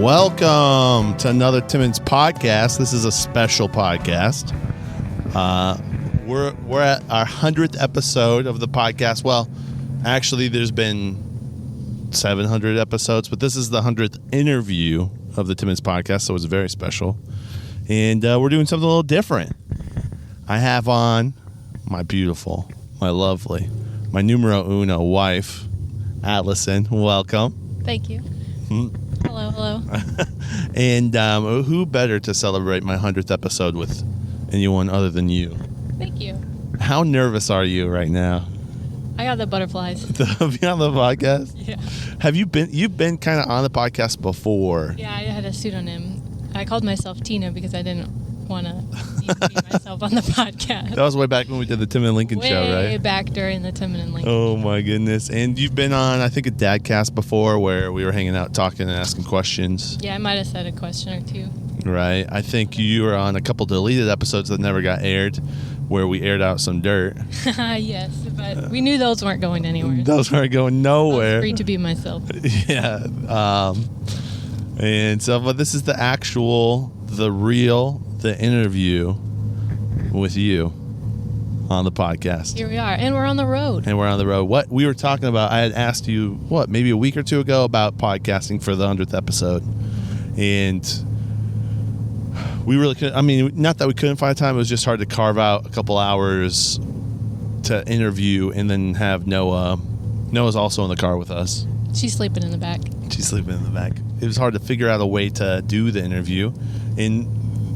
Welcome to another Tim Nimtz podcast. This is a special podcast. We're at our 100th episode of the podcast. Well, actually, there's been 700 episodes, but this is the 100th interview of the Tim Nimtz podcast, so it's very special. And we're doing something a little different. I have on my beautiful, my lovely, my numero uno wife, Allison. Welcome. Thank you. Hello. And who better to celebrate my 100th episode with anyone other than you? Thank you. How nervous are you right now? I got the butterflies. To be on the podcast? Yeah. Have you been? You've been kind of on the podcast before. Yeah, I had a pseudonym. I called myself Tina because I didn't want to be myself on the podcast. That was way back when we did the Tim and Lincoln show, right? Way back during the Tim and Lincoln. Oh my goodness! And you've been on, I think, a Dadcast before, where we were hanging out, talking, and asking questions. Yeah, I might have said a question or two. Right. I think you were on a couple deleted episodes that never got aired, where we aired out some dirt. Yes, but we knew those weren't going anywhere. Those weren't going nowhere. I was free to be myself. Yeah. And so, but this is the actual, the interview with you on the podcast. Here we are, and we're on the road. What we were talking about, I had asked you, maybe a week or two ago about podcasting for the 100th episode. And we really couldn't, not that we couldn't find time, it was just hard to carve out a couple hours to interview and then have Noah. Noah's also in the car with us. She's sleeping in the back. It was hard to figure out a way to do the interview. And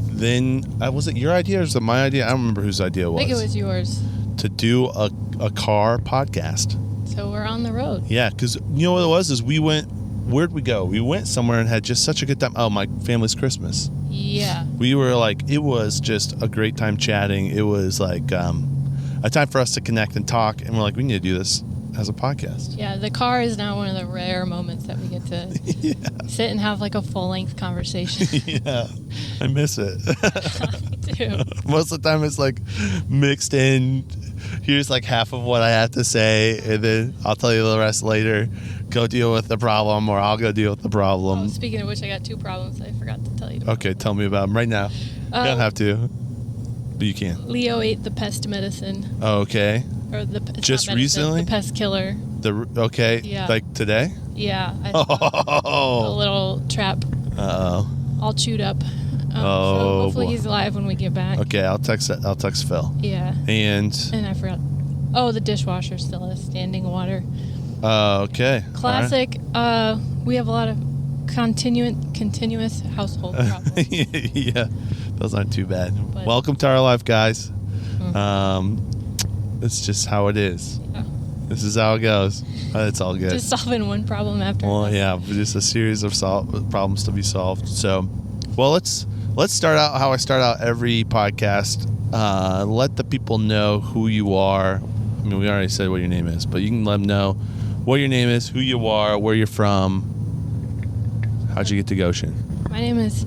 then, was it your idea or was it my idea? I don't remember whose idea it was. I think it was yours. To do a car podcast. So we're on the road. Yeah, because you know what it was? Where'd we go? We went somewhere and had just such a good time. Oh, my family's Christmas. Yeah. We were it was just a great time chatting. It was a time for us to connect and talk. And we're like, we need to do this as a podcast. Yeah, the car is now one of the rare moments that we get to sit and have a full-length conversation. Yeah, I miss it. Me too. Most of the time it's mixed in. Here's half of what I have to say, and then I'll tell you the rest later. Go deal with the problem, or I'll go deal with the problem. Oh, speaking of which, I got two problems I forgot to tell you about. Okay, tell me about them right now. You don't have to, but you can. Leo ate the pest medicine. Oh, okay. Or just recently? The pest killer. Yeah. Like today? Yeah. I saw a little trap. Uh-oh. All chewed up. So hopefully he's alive when we get back. Okay, I'll text Phil. Yeah. And I forgot. Oh, the dishwasher still has standing water. Okay. Classic. Right. We have a lot of continuous household problems. Yeah. Those aren't too bad. But welcome to our life, guys. It's just how it is. Yeah. This is how it goes. It's all good. Just solving one problem after another. Well, yeah, just a series of problems to be solved. So, well, let's start out how I start out every podcast. Let the people know who you are. I mean, we already said what your name is, but you can let them know what your name is, who you are, where you're from. How'd you get to Goshen? My name is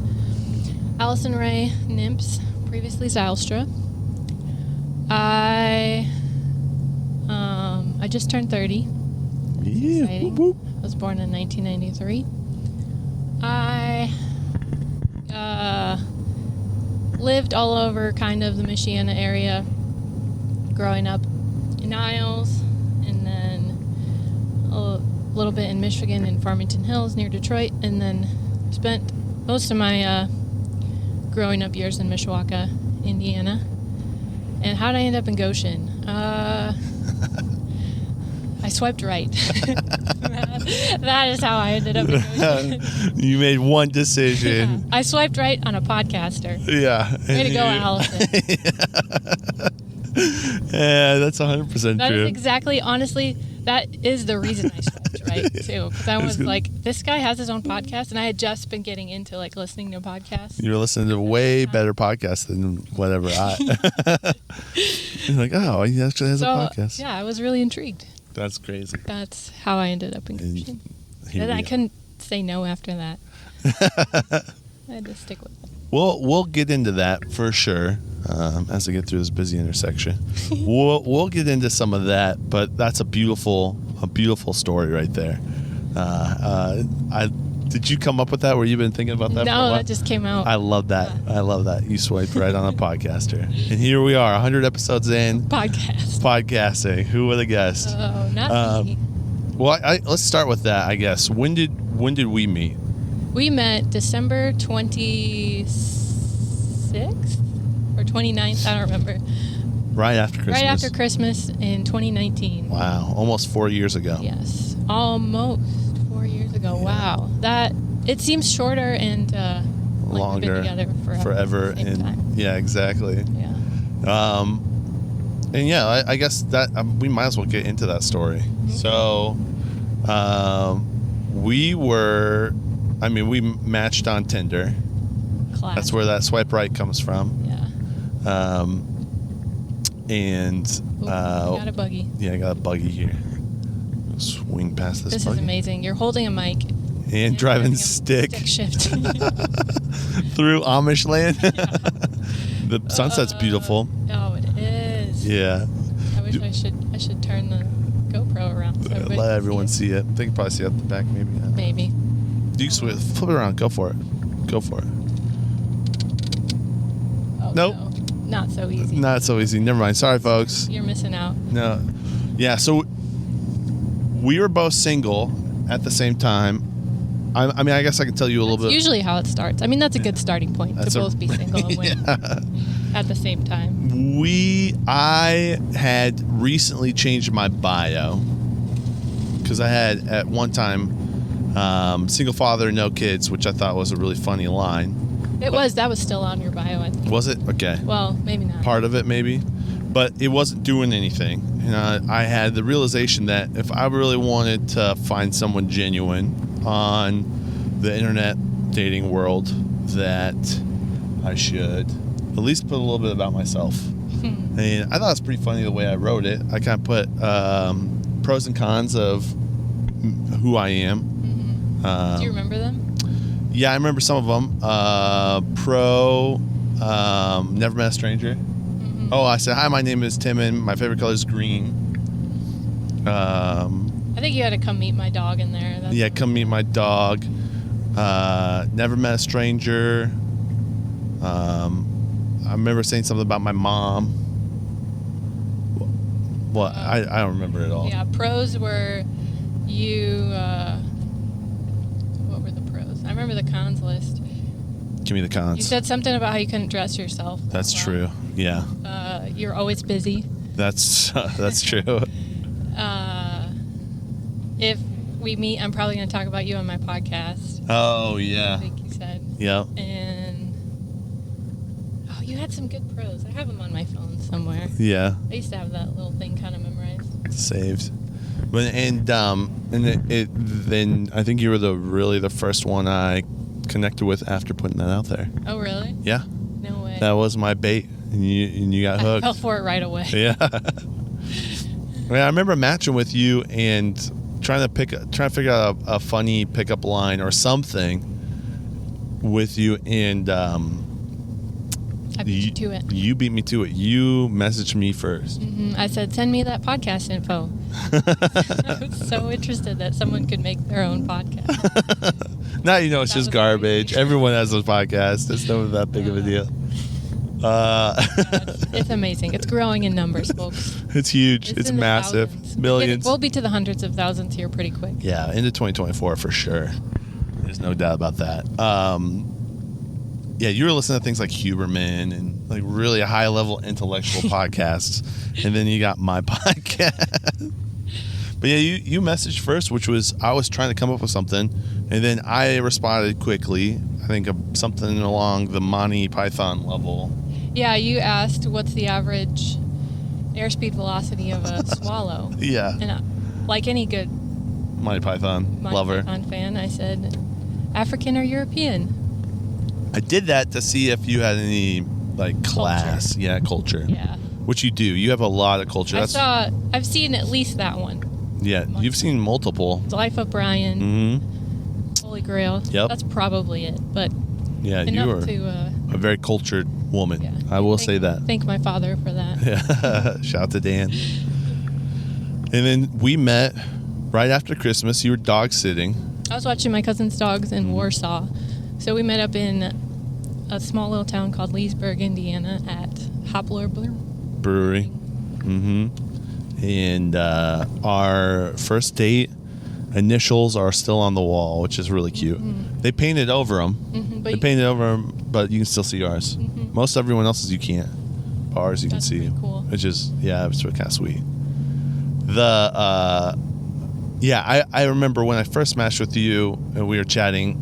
Allison Nimtz, previously Zylstra. I just turned 30. Yeah. Exciting. Whoop, whoop. I was born in 1993. I lived all over kind of the Michiana area growing up in Niles, and then a little bit in Michigan in Farmington Hills near Detroit, and then spent most of my growing up years in Mishawaka, Indiana. And how did I end up in Goshen? I swiped right. That is how I ended up in Goshen. You made one decision. Yeah. I swiped right on a podcaster. Yeah. Way to go, Allison. Yeah, that's 100% true. That is exactly, honestly, that is the reason I swiped right, too. Because I was this guy has his own podcast, and I had just been getting into, listening to podcasts. You were listening to way better podcasts than whatever You're like, oh, he actually has a podcast. Yeah, I was really intrigued. That's crazy. That's how I ended up in Goshen. And I couldn't say no after that. I had to stick with it. We'll get into that for sure as I get through this busy intersection. We'll get into some of that, but that's a beautiful story right there. Did you come up with that? Were you been thinking about that? for a No, while? that just came out. I love that. Yeah. I love that. You swiped right on a podcaster. And here we are, 100 episodes in. Podcasting. Who would have guessed? Oh, not me. Well, let's start with that, I guess. When did we meet? We met December 26th or 29th. I don't remember. Right after Christmas. Right after Christmas in 2019. Wow. Almost 4 years ago. Yes. Almost 4 years ago. Yeah. Wow. It seems shorter and Longer. We've been together forever. At the same time. Yeah, exactly. Yeah. And yeah, I guess that we might as well get into that story. Okay. So, we matched on Tinder. Class. That's where that swipe right comes from. Yeah. And Ooh, I got a buggy. Yeah, I got a buggy here. Swing past this This buggy. is amazing. You're holding a mic And driving a stick shift. through Amish land. The sunset's beautiful. Oh, it is. Yeah. I wish I should turn the GoPro around. So everybody Let can everyone see see it. They can probably see it at the back, maybe. it. Maybe. You can flip it around. Go for it. Go for it. Oh, Nope. No. Not so easy. Not so easy. Never mind. Sorry, folks. You're missing out. No. Yeah, so we were both single at the same time. I mean, I guess I can tell you a little bit. Usually how it starts. I mean, that's a good starting point That's to a- both be single and win at the same time. I had recently changed my bio because I had at one time single father, no kids, which I thought was a really funny line. That was still on your bio, I think. Was it? Okay. Well, maybe not. Part of it, maybe. But it wasn't doing anything. And I had the realization that if I really wanted to find someone genuine on the internet dating world, that I should at least put a little bit about myself. And I thought it was pretty funny the way I wrote it. I kind of put pros and cons of who I am. Mm-hmm. Do you remember them? Yeah, I remember some of them. Never met a stranger. Mm-hmm. Oh, I said, hi, my name is Tim, and my favorite color is green. I think you had to come meet my dog in there. Yeah, come meet my dog. Never met a stranger. I remember saying something about my mom. What? I don't remember it all. Yeah, pros were you. What were the pros? I remember the cons list. Give me the cons. You said something about how you couldn't dress yourself. That's true. Yeah. You're always busy. That's true. If we meet, I'm probably going to talk about you on my podcast. Oh, I yeah. think you said. Yeah. And you had some good pros. I have them on my phone somewhere. Yeah. I used to have that little thing kind of memorized. Saved. But then I think you were the first one I connected with after putting that out there. Oh, really? Yeah. No way. That was my bait, and you got hooked. I fell for it right away. Yeah. I remember matching with you and trying to figure out a funny pickup line or something with you, and I beat you to it. You beat me to it. You messaged me first. Mm-hmm. I said, send me that podcast info. I was so interested that someone could make their own podcast. Now you know it's That just was garbage. crazy. Everyone has a podcast. It's not that big of a deal. It's amazing. It's growing in numbers, folks. It's huge. It's in the massive. thousands. Millions. We'll be to the hundreds of thousands here pretty quick. Yeah, into 2024 for sure. There's no doubt about that. Yeah, you were listening to things like Huberman and like really high level intellectual podcasts, and then you got my podcast. But yeah, you messaged first, which was I was trying to come up with something, and then I responded quickly. I think of something along the Monty Python level. Yeah, you asked what's the average airspeed velocity of a swallow. Yeah, And like any good Monty Python Monty lover. Python fan, I said, African or European? I did that to see if you had any like class, culture. Yeah. Which you do. You have a lot of culture. I've seen at least that one. Yeah, you've seen multiple. Life of Brian, Mm-hmm. Holy Grail. Yep. That's probably it. But Yeah, you enough are to a very cultured woman. yeah. I will say that. Thank my father for that. Yeah. Shout out to Dan. And then we met right after Christmas. You were dog sitting. I was watching my cousin's dogs in Warsaw. So we met up in a small little town called Leesburg, Indiana at Hopler Brewery. And our first date initials are still on the wall, which is really cute. They painted over them. They painted over them, but you can still see ours. Most everyone else's you can't. Ours you That's can see. pretty cool. Which is, it's kind of sweet. I remember when I first matched with you and we were chatting,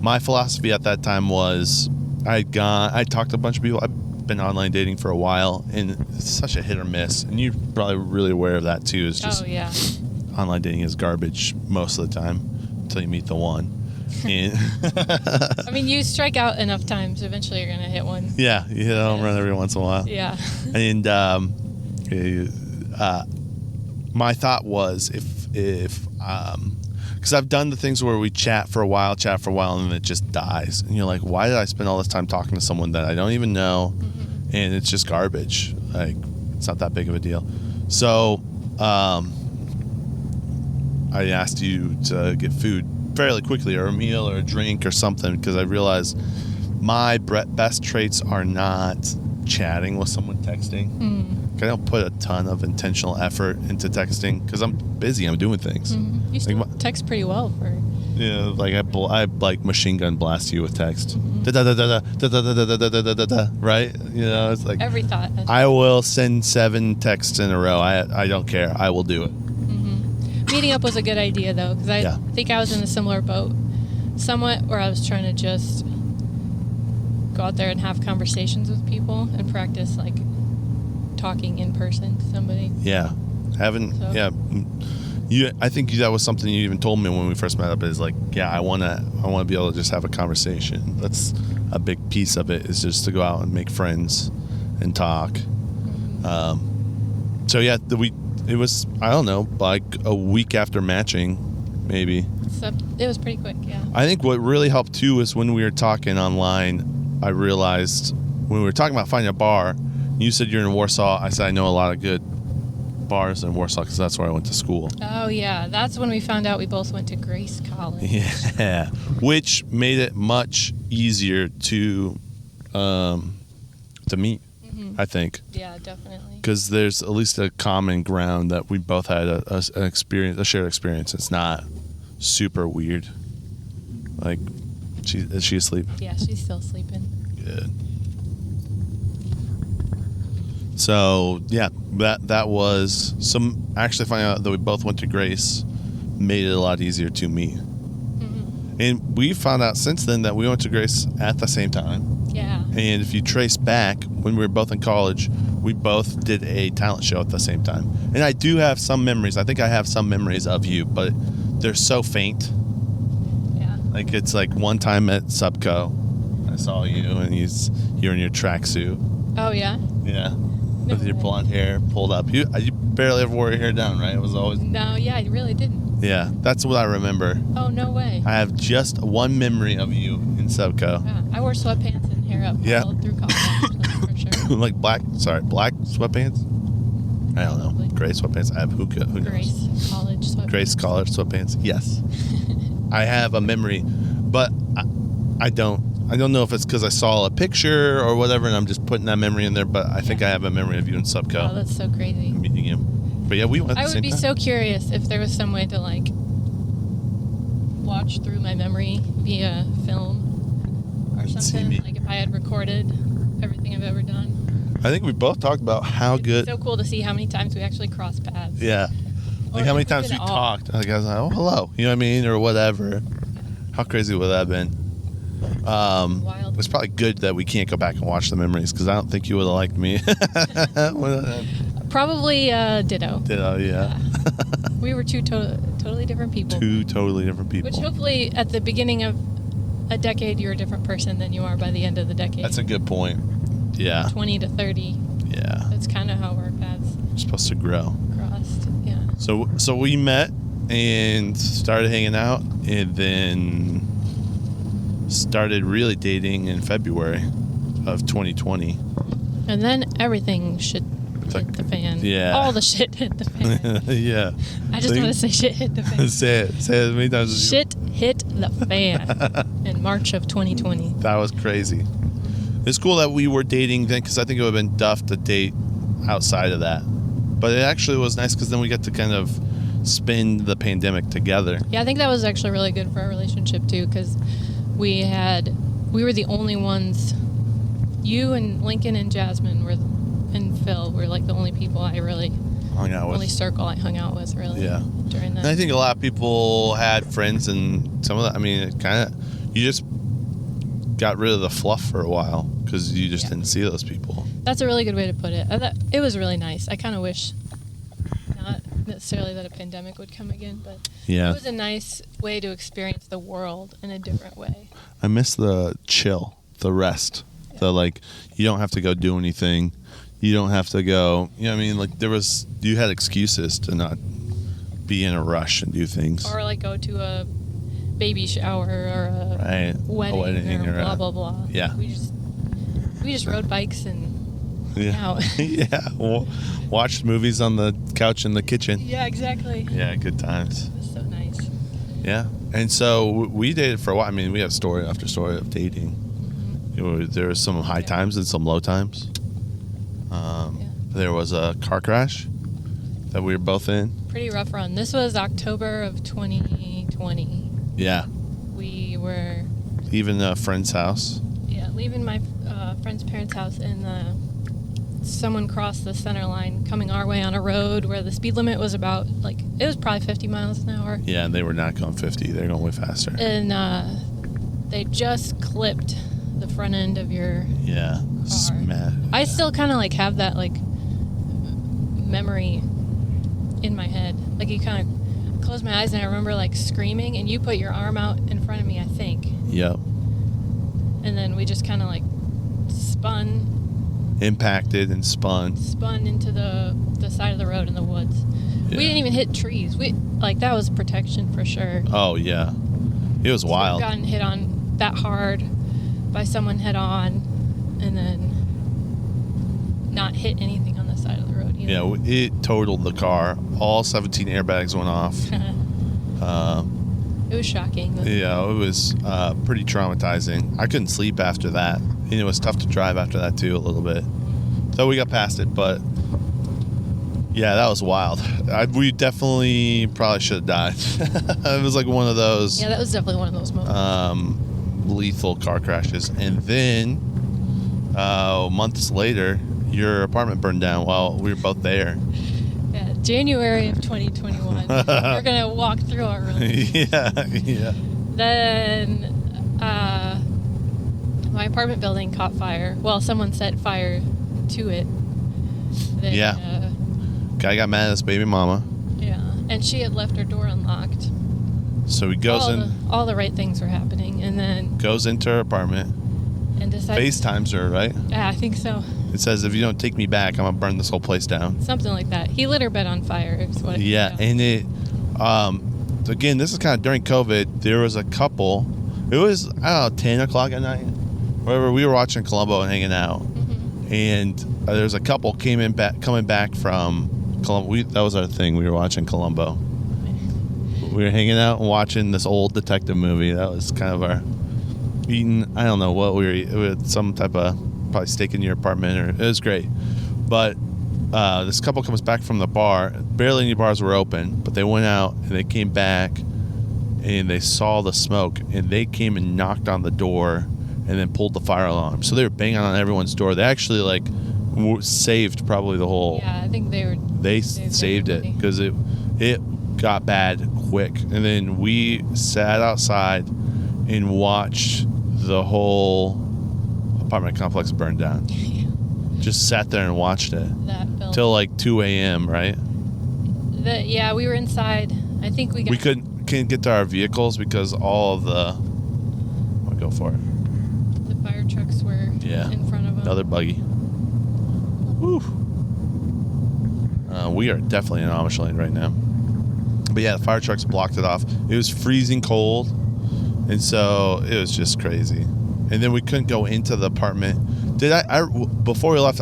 my philosophy at that time was I talked to a bunch of people. I've been online dating for a while, and it's such a hit or miss. And you're probably really aware of that too. It's just online dating is garbage most of the time until you meet the one. And I mean, you strike out enough times, eventually you're going to hit one. Yeah, you hit a home run every once in a while. Yeah. And my thought was if because I've done the things where we chat for a while, and then it just dies. And you're like, why did I spend all this time talking to someone that I don't even know? And it's just garbage. Like, it's not that big of a deal. So I asked you to get food fairly quickly, or a meal or a drink or something, because I realized my best traits are not chatting with someone texting. I don't put a ton of intentional effort into texting because I'm busy. I'm doing things. You still text pretty well for. Yeah, like I like machine gun blast you with text. Right? You know, it's like every thought. I will send 7 texts in a row. I don't care. I will do it. Meeting up was a good idea though, because I think I was in a similar boat, somewhat, where I was trying to just go out there and have conversations with people and practice like talking in person to somebody. Yeah. I think that was something you even told me when we first met up, is like, I want to be able to just have a conversation. That's a big piece of it, is just to go out and make friends and talk. It was, I don't know, like a week after matching, maybe. So it was pretty quick, yeah. I think what really helped too is when we were talking online, I realized when we were talking about finding a bar, you said you're in Warsaw. I said I know a lot of good bars in Warsaw because that's where I went to school. Oh, yeah. That's when we found out we both went to Grace College. Yeah. Which made it much easier to meet, I think. Yeah, definitely. Because there's at least a common ground that we both had a shared experience. It's not super weird. Like, is she asleep? Yeah, she's still sleeping. Good. So that was some. Actually, finding out that we both went to Grace made it a lot easier to meet. And we found out since then that we went to Grace at the same time. Yeah. And if you trace back, when we were both in college, we both did a talent show at the same time. And I do have some memories. I think I have some memories of you, but they're so faint. Yeah. Like, it's like one time at Subco, I saw you, and you're in your tracksuit. Oh, yeah? Yeah. With your blonde hair pulled up. You barely ever wore your hair down, right? It was always... No, yeah, I really didn't. Yeah, that's what I remember. Oh, no way. I have just one memory of you in Subco. Yeah, I wore sweatpants and hair up all through college, for sure. Like black sweatpants? I don't know. Gray sweatpants. I have who knows? Grace College sweatpants. Grace College sweatpants. Yes. I have a memory, but I don't know if it's because I saw a picture or whatever, and I'm just putting that memory in there, but I think I have a memory of you in Subco. Oh, that's so crazy. Meeting you. But yeah, we went at the same time. I would be so curious if there was some way to, like, watch through my memory via film or something. Like, if I had recorded everything I've ever done. I think we both talked about how good... It's so cool to see how many times we actually crossed paths. Yeah. Like, how many times we talked. Like, I was like, oh, hello. You know what I mean? Or whatever. How crazy would that have been? Wild. It's probably good that we can't go back and watch the memories, because I don't think you would have liked me. Probably ditto. Ditto, yeah. We were two totally different people. Two totally different people. Which hopefully at the beginning of a decade, you're a different person than you are by the end of the decade. That's a good point. Yeah. 20 to 30. Yeah. That's kind of how our paths We're supposed to grow. crossed. Yeah. So we met and started hanging out, and then started really dating in February of 2020. And then everything hit the fan. Yeah. All the shit hit the fan. Yeah. I just want to say shit hit the fan. Say it as many times as you. Shit hit the fan in March of 2020. That was crazy. It's cool that we were dating then, because I think it would have been tough to date outside of that. But it actually was nice because then we got to kind of spend the pandemic together. Yeah, I think that was actually really good for our relationship too, because we were the only ones. You and Lincoln and Jasmine and Phil were like the only people I really hung out with. Only circle I hung out with really. Yeah. During that. And I think a lot of people had friends, and some of that. I mean, it kind of you just got rid of the fluff for a while because you just didn't see those people. That's a really good way to put it. It was really nice. I kind of wish not necessarily that a pandemic would come again, but yeah, it was a nice way to experience the world in a different way. I miss the chill, the rest. Like, you don't have to go do anything. You don't have to go, you know what I mean? Like, you had excuses to not be in a rush and do things. Or, like, go to a baby shower or a wedding or blah, blah, blah. Yeah. We just rode bikes and hung out. Yeah. Watched movies on the couch in the kitchen. Yeah, exactly. Yeah, good times. It was so nice. Yeah. And so we dated for a while. I mean, we have story after story of dating. There were some high times and some low times. There was a car crash that we were both in. Pretty rough run. This was October of 2020. Yeah. We were leaving a friend's house. Yeah, leaving my friend's parents' house, and someone crossed the center line coming our way on a road where the speed limit was about, it was probably 50 miles an hour. Yeah, and they were not going 50. They were going way faster. And they just clipped the front end of your car. Smash. I still kind of have that memory in my head. You kind of close my eyes and I remember screaming, and you put your arm out in front of me, I think. Yep. And then we just kind of spun. Impacted and spun. Spun into the side of the road in the woods. Yeah. We didn't even hit trees. That was protection for sure. Oh yeah, it was wild. We've gotten hit on that hard by someone head on, and then not hit anything on the side of the road either. Yeah, it totaled the car. All 17 airbags went off. It was shocking. Yeah, it was pretty traumatizing. I couldn't sleep after that. And it was tough to drive after that too, a little bit. So we got past it, but yeah, that was wild. We definitely probably should have died. It was one of those. Yeah, that was definitely one of those moments. Lethal car crashes. And then months later, your apartment burned down while we were both there. Yeah, January of 2021. We're going to walk through our room. Yeah. Then my apartment building caught fire. Well, someone set fire to it. Then, guy got mad at his baby mama. Yeah, and she had left her door unlocked. So he goes all the right things were happening, and then goes into her apartment and decides FaceTimes her, right? Yeah, I think so. It says, if you don't take me back, I'm gonna burn this whole place down. Something like that. He lit her bed on fire. Is what and it again, this is kind of during COVID. There was a couple. It was 10 o'clock at night, wherever we were watching Columbo and hanging out, and there was a couple coming back from Columbo. That was our thing. We were watching Columbo. We were hanging out and watching this old detective movie. That was kind of our eating. I don't know what we were eating. We had some type of probably steak in your apartment, it was great. But this couple comes back from the bar. Barely any bars were open, but they went out and they came back and they saw the smoke, and they came and knocked on the door and then pulled the fire alarm. So they were banging on everyone's door. They actually saved probably the whole. Yeah, I think they saved it because it got bad quick. And then we sat outside and watched the whole apartment complex burn down. Just sat there and watched it till 2 a.m. right? We were inside. I think we couldn't get to our vehicles because all of the go for it. The fire trucks were in front of them. Another buggy. Woo. We are definitely in Amish land right now. But yeah, the fire trucks blocked it off. It was freezing cold, and so it was just crazy. And then we couldn't go into the apartment. Before we left,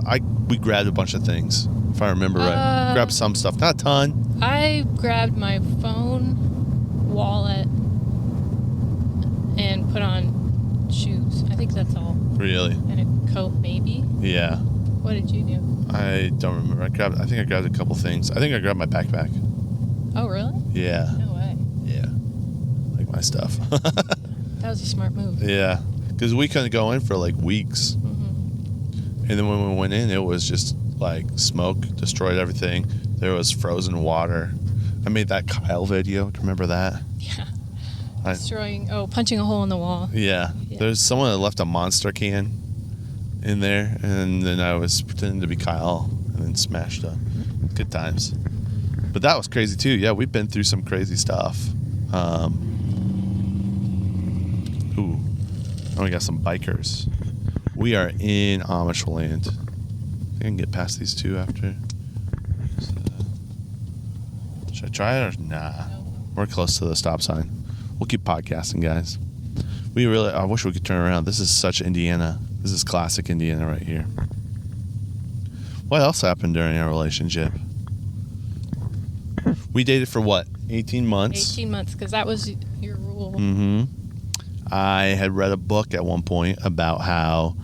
we grabbed a bunch of things. if I remember right. Grabbed some stuff, not a ton. I grabbed my phone, wallet, and put on shoes. I think that's all. Really? And a coat, maybe. Yeah. What did you do? I don't remember. I think I grabbed a couple things. I think I grabbed my backpack. Oh, really? Yeah. No way. Yeah. Like my stuff. That was a smart move. Yeah. Because we couldn't go in for like weeks. Mm-hmm. And then when we went in, it was just like smoke, destroyed everything. There was frozen water. I made that Kyle video. Do you remember that? Yeah. Punching a hole in the wall. Yeah. There's someone that left a Monster can in there, and then I was pretending to be Kyle and then smashed up. Good times. But that was crazy too. Yeah, we've been through some crazy stuff. We got some bikers. We are in Amish land. I think I can get past these two after. Should I try it or nah? No. We're close to the stop sign. We'll keep podcasting, guys. I wish we could turn around. This is such Indiana. This is classic Indiana right here. What else happened during our relationship? We dated for what? 18 months? 18 months, because that was your rule. Mm-hmm. I had read a book at one point about how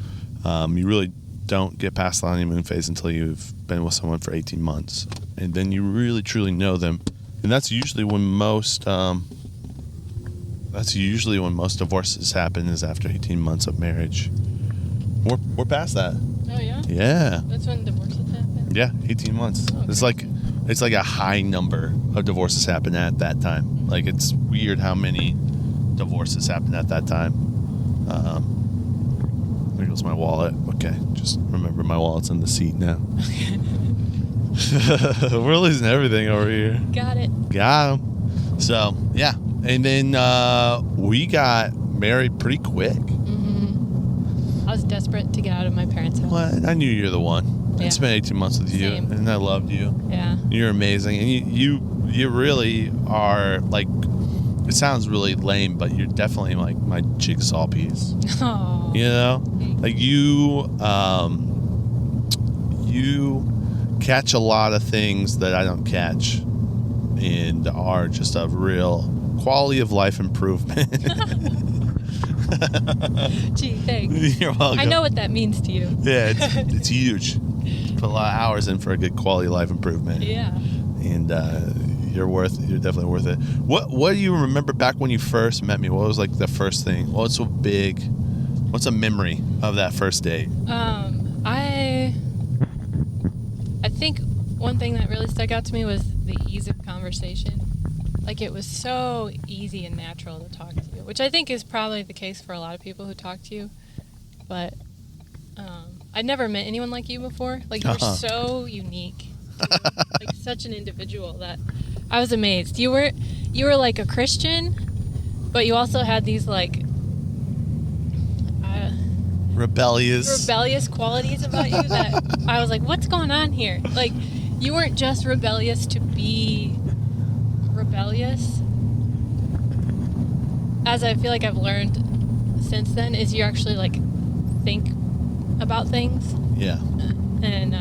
you really don't get past the honeymoon phase until you've been with someone for 18 months. And then you really, truly know them. And that's usually when most divorces happen, is after 18 months of marriage. We're past that. Oh, yeah? Yeah. That's when divorces happen? Yeah, 18 months. Okay. It's like a high number of divorces happen at that time. Mm-hmm. Like, it's weird how many divorces happen at that time. There goes my wallet. Okay, just remember my wallet's in the seat now. We're losing everything over here. Got it. Got him. So, yeah. And then we got married pretty quick. Mm-hmm. I was desperate to get out of my parents' house. Well, I knew you were the one. Yeah. I spent 18 months with you, Same. and I loved you. Yeah. You're amazing. And you really are, like, it sounds really lame, but you're definitely, like, my jigsaw piece. Oh. You know? Like, you catch a lot of things that I don't catch and are just a real quality of life improvement. Gee, thanks. You're welcome. I know what that means to you. Yeah, it's huge. Put a lot of hours in for a good quality life improvement. Yeah. And you're definitely worth it. What do you remember back when you first met me? What was like the first thing? What's a memory of that first date? I think one thing that really stuck out to me was the ease of conversation. Like, it was so easy and natural to talk to you, which I think is probably the case for a lot of people who talk to you. But I'd never met anyone like you before. Like, you were so unique. You were, like, such an individual that I was amazed. You were like a Christian, but you also had these, like, rebellious qualities about you that I was like, what's going on here? Like, you weren't just rebellious to be rebellious. As I feel like I've learned since then, is you actually, like, think about things. Yeah. And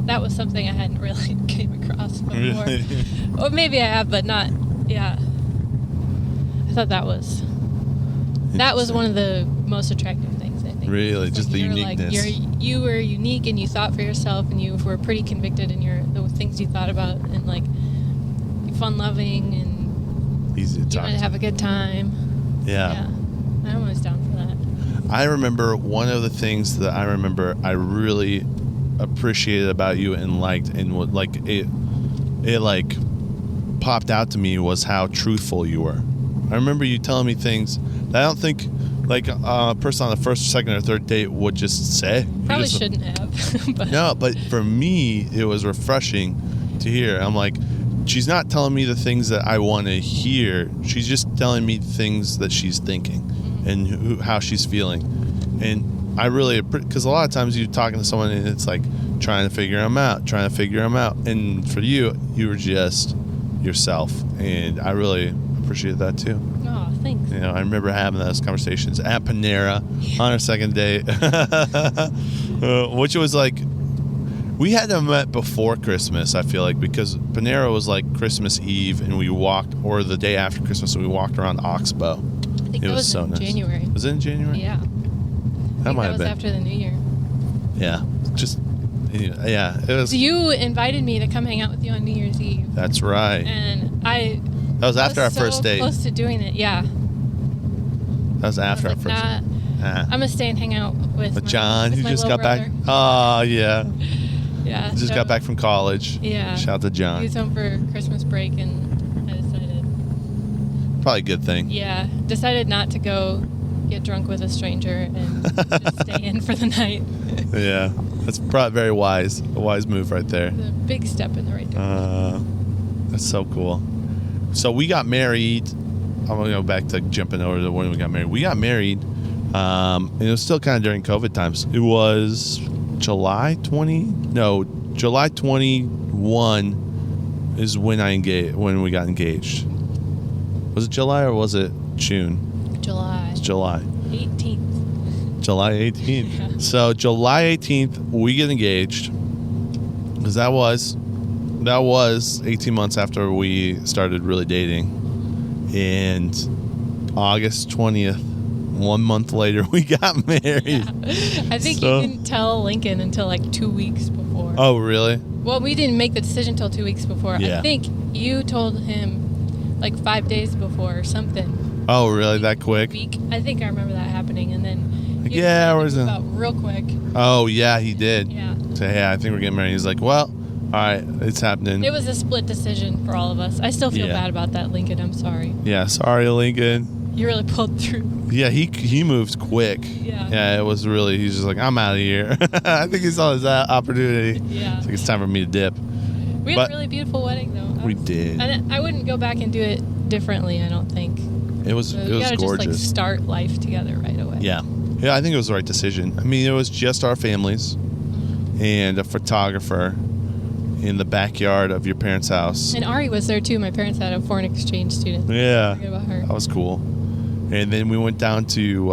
that was something I hadn't really came across before. Really? Or maybe I have, but not, yeah. I thought that was one of the most attractive things, I think. Really? It's just the uniqueness. You were unique, and you thought for yourself, and you were pretty convicted in the things you thought about, and, like, fun-loving, and easy to talk you wanted to have a good time. Yeah. I'm always down for that. I remember one of the things that I really appreciated about you and liked, and what, like, it like popped out to me, was how truthful you were. I remember you telling me things that I don't think, like, a person on the first, second, or third date would just say. Probably shouldn't have. But. No, but for me, it was refreshing to hear. I'm like, she's not telling me the things that I want to hear. She's just telling me things that she's thinking and how she's feeling. And I really, because a lot of times you're talking to someone and it's like trying to figure them out. And for you, you were just yourself. And I really appreciate that too. Oh, thanks. You know, I remember having those conversations at Panera on our second date, which was like, We had to met before Christmas, I feel like, because Panera was like Christmas Eve, and we walked, or the day after Christmas, and we walked around Oxbow. I think It that was so in nice. January. Was it in January? Yeah. That might have was been. after the New Year. Yeah. Just, yeah, it was. So you invited me to come hang out with you on New Year's Eve. That's right. And That was after our so first date. close to doing it, yeah. That was after I our was first like, date. I'm going to stay and hang out with John, with who my just little got back. brother. Oh, yeah. Yeah. Just so- got back from college. Yeah. Shout out to He John. was home for Christmas break, and I Probably a good thing. decided not to go get drunk with a stranger and just stay in for the night. Yeah. That's probably very wise. A wise move right there. It's a big step in the right direction. That's so cool. So we got married. I'm going to go back to jumping over to when we got married. We got married, and it was still kind of during COVID times. It was July 21 is when we got engaged. Was it July or was it June? July It's July. 18th. July 18th. Yeah. So July 18th, we get engaged. Because that was 18 months after we started really dating. And August 20th, 1 month later, we got married. Yeah. I think So- you didn't tell Lincoln until like 2 weeks before. Oh, really? Well, we didn't make the decision until 2 weeks before. Yeah. I think you told him like 5 days before or something. Oh, really? That quick? Week. I think I remember that happening, and then you Yeah, decided to where's move it? out real quick. Oh, yeah, he did. Yeah. Say, hey, I think we're getting married. He's like, well, all right, it's happening. It was a split decision for all of us. I still feel Yeah. bad about that, Lincoln. I'm sorry. Yeah, sorry, Lincoln. You really pulled through. Yeah, he moved quick. Yeah. Yeah, it was really, he's just like, I'm out of here. I think he saw his opportunity. Yeah. It's like, it's time for me to dip. We had But- a really beautiful wedding, though. We did. And I wouldn't go back and do it differently, I don't think. It was So it you was gotta gorgeous. just like start life together right away. Yeah. Yeah, I think it was the right decision. I mean, it was just our families and a photographer in the backyard of your parents' house. And Ari was there too. My parents had a foreign exchange student. Yeah. Forget about her. That was cool. And then we went down to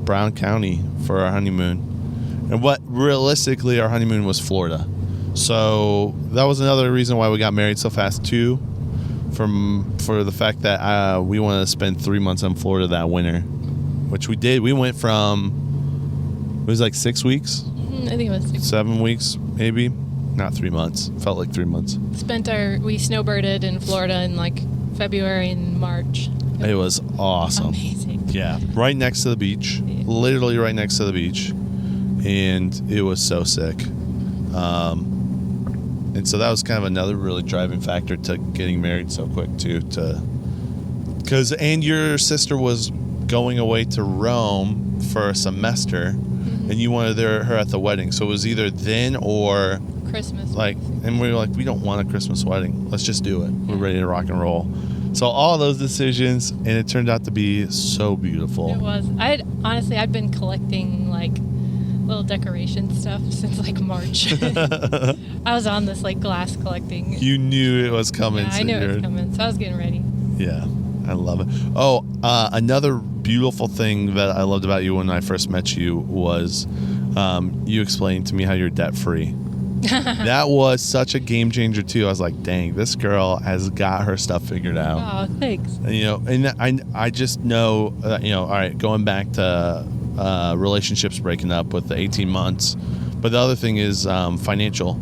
Brown County for our honeymoon. And what realistically our honeymoon was Florida. So that was another reason why we got married so fast too. For the fact that we wanted to spend 3 months in Florida that winter, which we did. We went from, it was like 6 weeks, I think it was 7 weeks, maybe. Not 3 months. Felt like 3 months. we snowbirded in Florida in like February and March. It was awesome. Amazing. Yeah, right next to the beach, literally right next to the beach, and it was so sick. And so that was kind of another really driving factor to getting married so quick too. And your sister was going away to Rome for a semester, and you wanted her at the wedding. So it was either then or Christmas. and we were like, we don't want a Christmas wedding. Let's just do it. We're ready to rock and roll. So all those decisions, and it turned out to be so beautiful. It was. I'd been collecting like little decoration stuff since like March. I was on this like glass collecting. You knew it was coming. Yeah, I knew it was coming, so I was getting ready. Yeah, I love it. Oh, another beautiful thing that I loved about you when I first met you was you explained to me how you're debt free. That was such a game changer too. I was like, dang, this girl has got her stuff figured out. Oh, thanks. And I just know, all right, going back to relationships breaking up with the 18 months. But the other thing is financial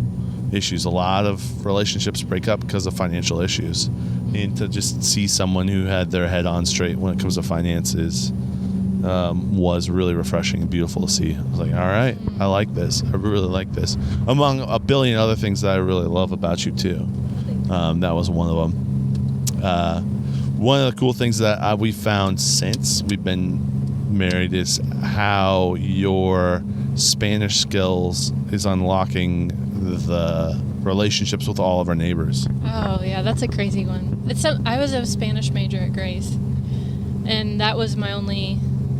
issues. A lot of relationships break up because of financial issues. And to just see someone who had their head on straight when it comes to finances was really refreshing and beautiful to see. I was like, all right, I like this. I really like this. Among a billion other things that I really love about you too. That was one of them. One of the cool things that we found since we've been married is how your Spanish skills is unlocking the relationships with all of our neighbors. Oh yeah, that's a crazy one. I was a Spanish major at Grace, and that was my only.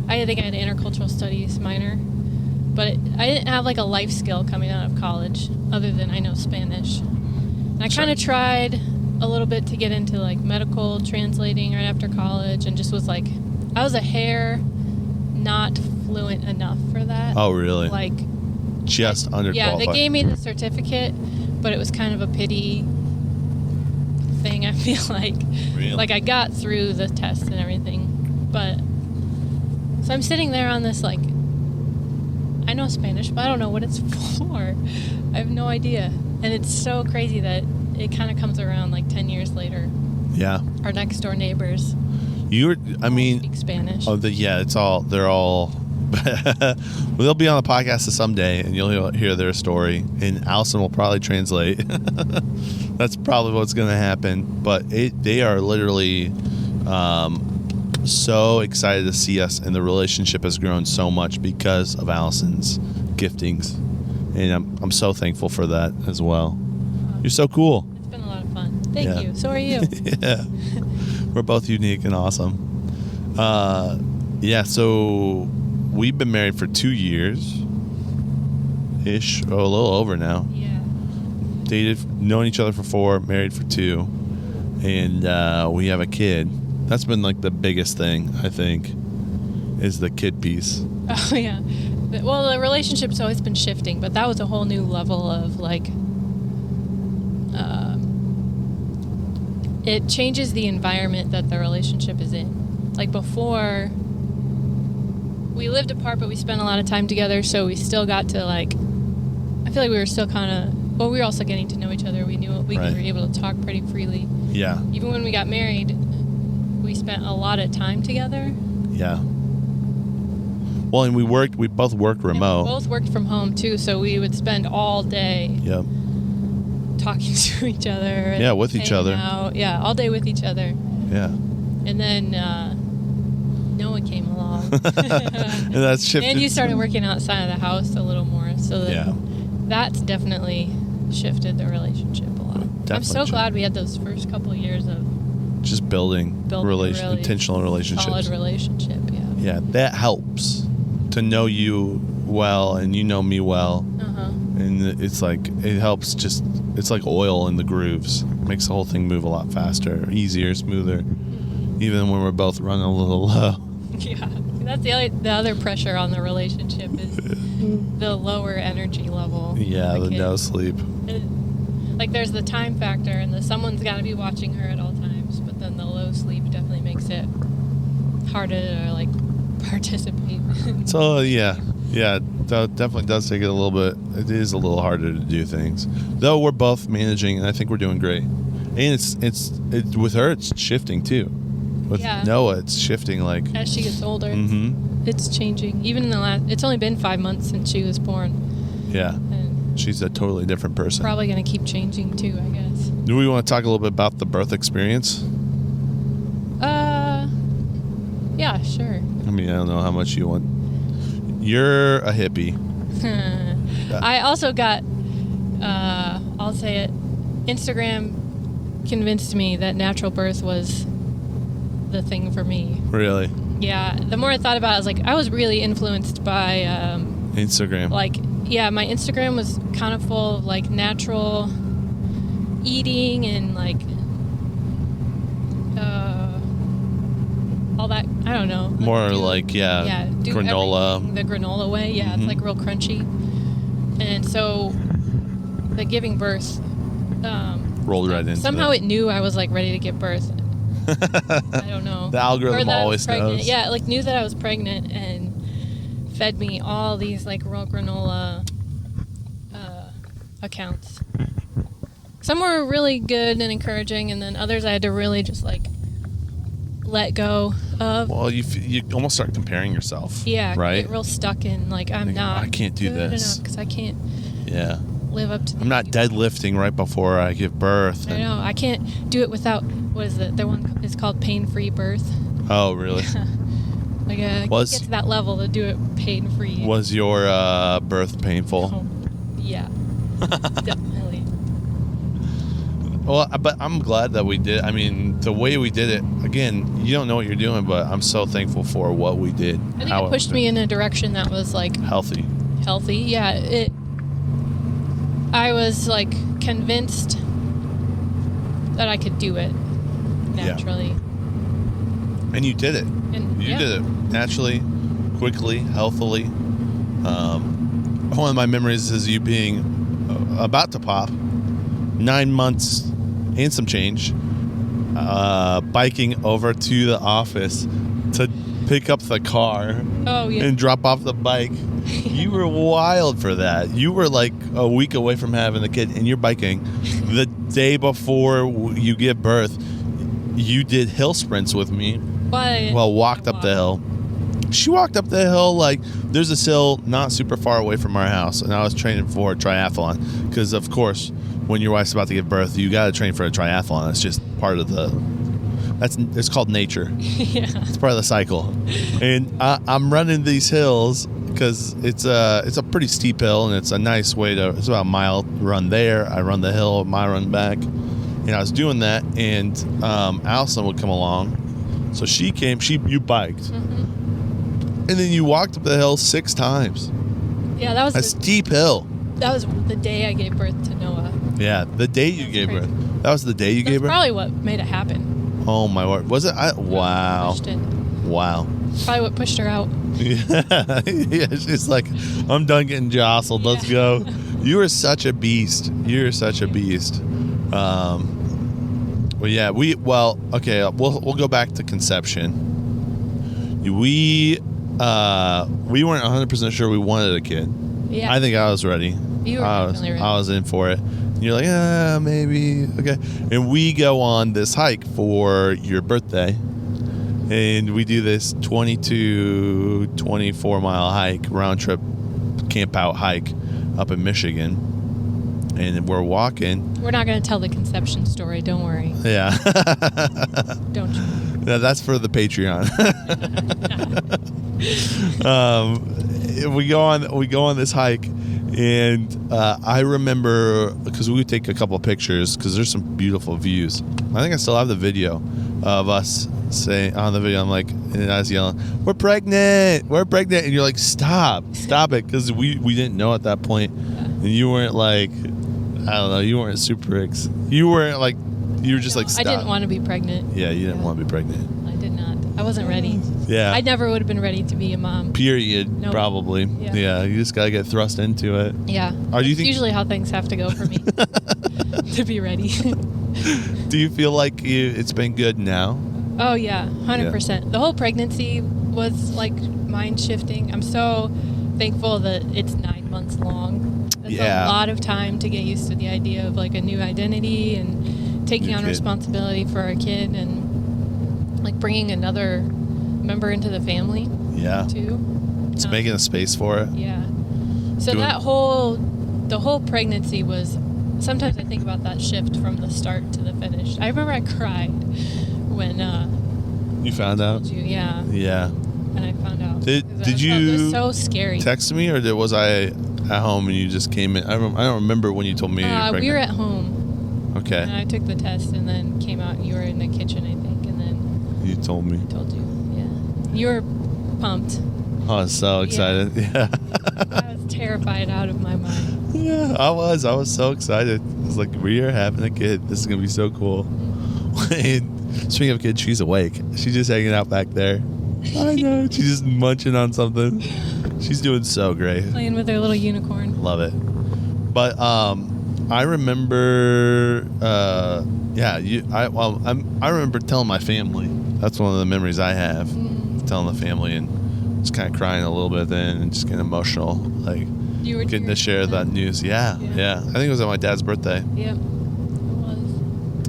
I think I had an intercultural studies minor, but I didn't have like a life skill coming out of college other than I know Spanish. And I kind of tried a little bit to get into like medical translating right after college, and just was like, I was a hair not fluent enough for that. Oh, really? Like just underqualified. Yeah, they gave me the certificate, but it was kind of a pity thing, I feel like. Really? Like, I got through the test and everything, but... So I'm sitting there on this, like... I know Spanish, but I don't know what it's for. I have no idea. And it's so crazy that it kind of comes around, like, 10 years later. Yeah. Our next-door neighbors speak Spanish. They're all... They'll be on the podcast someday, and you'll hear their story, and Allison will probably translate. That's probably what's going to happen. But they are literally so excited to see us, and the relationship has grown so much because of Allison's giftings, and I'm so thankful for that as well. You're so cool. It's been a lot of fun. Thank you. So are you. Yeah, we're both unique and awesome. So we've been married for 2 years ish, a little over now. Yeah. Known each other for 4, married for 2, and we have a kid. That's been like the biggest thing, I think, is the kid piece. Oh, yeah. Well, the relationship's always been shifting, but that was a whole new level of, like, it changes the environment that the relationship is in. Like, before, we lived apart, but we spent a lot of time together, so we still got to, like, I feel like we were still kind of, well, we were also getting to know each other. We knew we were able to talk pretty freely. Yeah. Even when we got married, we spent a lot of time together. Yeah. Well, and we both worked remote. We both worked from home, too, so we would spend all day Yep. talking to each other. And Yeah, with each other. Out. Yeah, all day with each other. Yeah. And then Noah came along. And that's shifted. And you started working outside of the house a little more, so that's definitely shifted the relationship a lot. I'm so glad we had those first couple of years of just building really intentional relationships. Solid relationship, yeah. Yeah, that helps to know you well and you know me well. Uh-huh. And it's like, it helps just, it's like oil in the grooves. It makes the whole thing move a lot faster, easier, smoother, even when we're both running a little low. Yeah, that's the other pressure on the relationship is the lower energy level. Yeah, the no sleep. Like, there's the time factor, and someone's got to be watching her at all times, but then the low sleep definitely makes it harder to, like, participate. So, yeah, that definitely does take it a little bit. It is a little harder to do things. Though we're both managing, and I think we're doing great. And it's with her, it's shifting, too. With Noah, it's shifting, like... As she gets older, mm-hmm. it's changing. Even in it's only been 5 months since she was born. Yeah. And she's a totally different person. Probably going to keep changing, too, I guess. Do we want to talk a little bit about the birth experience? Yeah, sure. I mean, I don't know how much you want. You're a hippie. I also got, I'll say it, Instagram convinced me that natural birth was the thing for me. Really? Yeah. The more I thought about it, I was like, I was really influenced by... Instagram. Like, yeah, my Instagram was kind of full of, like, natural eating and, like... all that, I don't know. More granola. The granola way, yeah. Mm-hmm. It's like real crunchy. And so the giving birth rolled right into somehow it knew I was like ready to give birth. I don't know. The algorithm always knows. Yeah, like knew that I was pregnant and fed me all these like real granola accounts. Some were really good and encouraging, and then others I had to really just like let go of. Well, you almost start comparing yourself. Yeah, right. Get real stuck in like I can't do this because I can't. Yeah. Live up to. I'm not deadlifting right before I give birth. I know. I can't do it without. What is it? The one is called pain-free birth. Oh, really? Like I can't get to that level to do it pain-free. Was your birth painful? Oh, yeah, definitely. Well, but I'm glad that we did. I mean, the way we did it, again, you don't know what you're doing, but I'm so thankful for what we did. I think it pushed me in a direction that was like healthy. Yeah, I was like convinced that I could do it naturally. Yeah. And you did it. You did it naturally, quickly, healthily. one of my memories is you being about to pop, 9 months and some change, biking over to the office to pick up the car and drop off the bike. You were wild for that. You were like a week away from having the kid, and you're biking. The day before you give birth, you did hill sprints with me. Walked up the hill. She walked up the hill, like, there's this hill not super far away from our house, and I was training for a triathlon. Because, of course, when your wife's about to give birth, you got to train for a triathlon. It's just part of it's called nature. Yeah. It's part of the cycle. And I'm running these hills because it's a pretty steep hill, and it's a nice way it's about a mile run there. I run the hill, my run back. And I was doing that, and Allison would come along. So she came, you biked. Mm-hmm. And then you walked up the hill 6 times. Yeah, that was a steep hill. That was the day I gave birth to Noah. Yeah, the day you gave birth. That was the day you gave birth? That's probably what made it happen. Oh, my word. Was it? Wow. Pushed it. Wow. Probably what pushed her out. Yeah, she's like, I'm done getting jostled. Yeah. Let's go. You are such a beast. You're such a beast. Well, yeah, we'll go back to conception. We weren't 100% sure we wanted a kid. Yeah. I think I was ready. You were definitely ready. I was in for it. And you're like, maybe. Okay. And we go on this hike for your birthday. And we do this 22, 24 mile hike, round trip camp out hike up in Michigan. And we're walking. We're not going to tell the conception story. Don't worry. Yeah. Don't you? No, that's for the Patreon. We go on this hike, and I remember because we would take a couple of pictures because there's some beautiful views. I think I still have the video of us saying on the video. I'm like, and I was yelling, "We're pregnant! We're pregnant!" And you're like, "Stop it!" Because we didn't know at that point, and you weren't like, I don't know, you weren't super you weren't like, you were just like, stop. I didn't want to be pregnant. Yeah, you didn't want to be pregnant. I did not. I wasn't ready. Yeah. I never would have been ready to be a mom. Period. Nope. Probably. Yeah. You just gotta get thrust into it. Yeah. That's usually how things have to go for me to be ready. Do you feel like it's been good now? Oh yeah, 100%. Yeah. The whole pregnancy was like mind shifting. I'm so thankful that it's 9 months long. It's a lot of time to get used to the idea of like a new identity and taking on responsibility for our kid and like bringing another member into the family. Yeah. Too. It's making a space for it. Yeah. So the whole pregnancy was. Sometimes I think about that shift from the start to the finish. I remember I cried when you found out. Yeah. Yeah. When I found out. Did you? It was so scary. Text me, or was I at home and you just came in? I don't remember when you told me. You were pregnant. We were at home. Okay. And I took the test and then came out and you were in the kitchen, I think, and then. You told me. I told you. Yeah. You were pumped. I was so excited. Yeah. I was terrified out of my mind. Yeah, I was so excited. I was like, we are having a kid. This is going to be so cool. And speaking of kids, she's awake. She's just hanging out back there. I know. She's just munching on something. She's doing so great. Playing with her little unicorn. Love it. But I remember, I remember telling my family. That's one of the memories I have. Telling the family and just kind of crying a little bit then and just getting emotional. Like, you were getting to share that news. Yeah. I think it was on my dad's birthday. Yep, it was.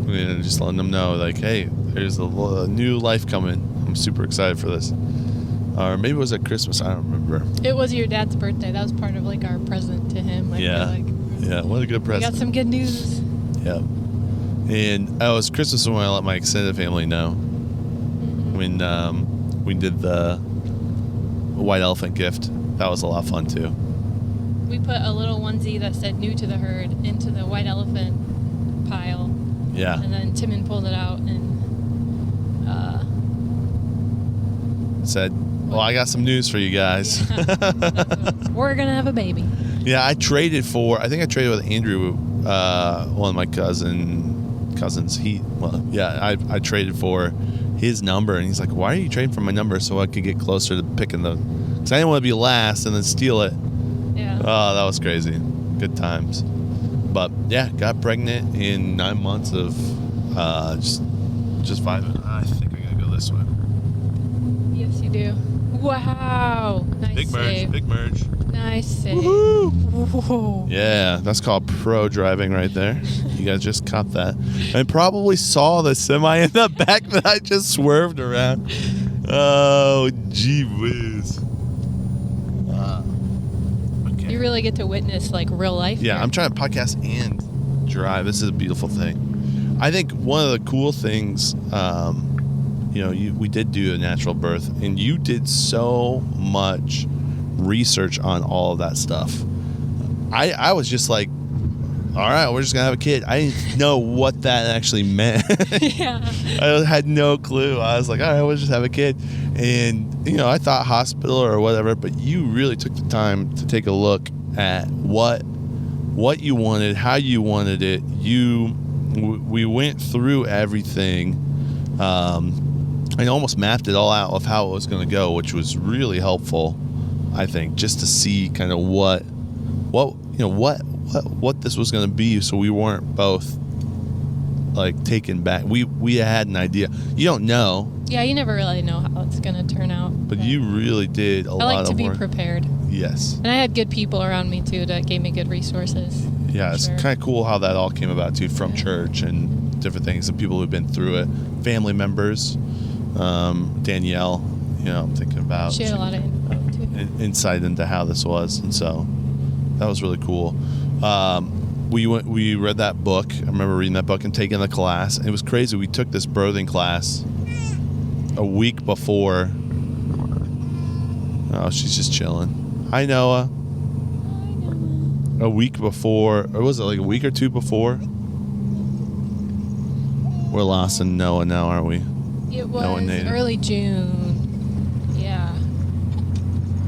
And just letting them know, like, hey, there's a new life coming. I'm super excited for this. Or maybe it was at Christmas. I don't remember. It was your dad's birthday. That was part of like our present to him. Like, yeah. Yeah. What a good present. We got some good news. Yeah. And it was Christmas when I let my extended family know. When we did the white elephant gift. That was a lot of fun too. We put a little onesie that said "new to the herd" into the white elephant pile. Yeah. And then Timon pulled it out and said, "Well, I got some news for you guys. Yeah. We're gonna have a baby." Yeah, I traded with Andrew, one of my cousins. I traded for his number, and he's like, "Why are you trading for my number?" So I could get closer to picking because I didn't want to be last and then steal it. Yeah. Oh, that was crazy. Good times. But yeah, got pregnant in 9 months of just 5. I think I gotta go this way. Yes, you do. Wow. Nice Big save. merge. Big merge. Nice save. Woohoo! Whoa. Yeah, that's called pro driving right there. You guys just caught that. And probably saw the semi in the back that I just swerved around. Oh, gee whiz. Okay. You really get to witness like real life. Yeah, here. I'm trying to podcast and drive. This is a beautiful thing. I think one of the cool things, we did do a natural birth, and you did so much research on all of that stuff. I was just like, all right, we're just gonna have a kid. I didn't know what that actually meant. Yeah. I had no clue. I was like, all right, we'll just have a kid. And, I thought hospital or whatever, but you really took the time to take a look at what you wanted, how you wanted it. We went through everything and almost mapped it all out of how it was going to go, which was really helpful, I think, just to see kind of what this was going to be, so we weren't both like taken back. We had an idea. You don't know. Yeah, you never really know how it's going to turn out. But you really did a lot of work. I like to be prepared. Yes. And I had good people around me, too, that gave me good resources. Yeah, it's kind of cool how that all came about, too, from church and different things, and people who've been through it. Family members. Danielle, I'm thinking about. She had a lot of info, too. Insight into how this was, and so that was really cool. We read that book. I remember reading that book and taking the class. It was crazy. We took this birthing class a week before. Oh, she's just chilling. Hi, Noah. A week before, or was it like a week or two before? We're lost in Noah now, aren't we? It was early June. Yeah.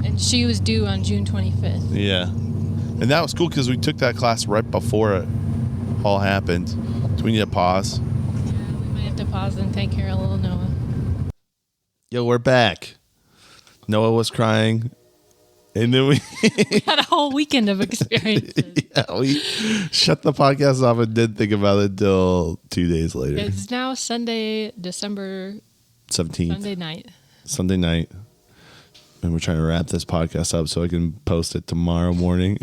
And she was due on June 25th. Yeah. And that was cool because we took that class right before it all happened. Do we need to pause? Yeah, we might have to pause and take care of little Noah. Yo, we're back. Noah was crying. And then we had a whole weekend of experiences. Yeah, we shut the podcast off and didn't think about it until 2 days later. It's now Sunday, December 17th. Sunday night. And we're trying to wrap this podcast up so I can post it tomorrow morning.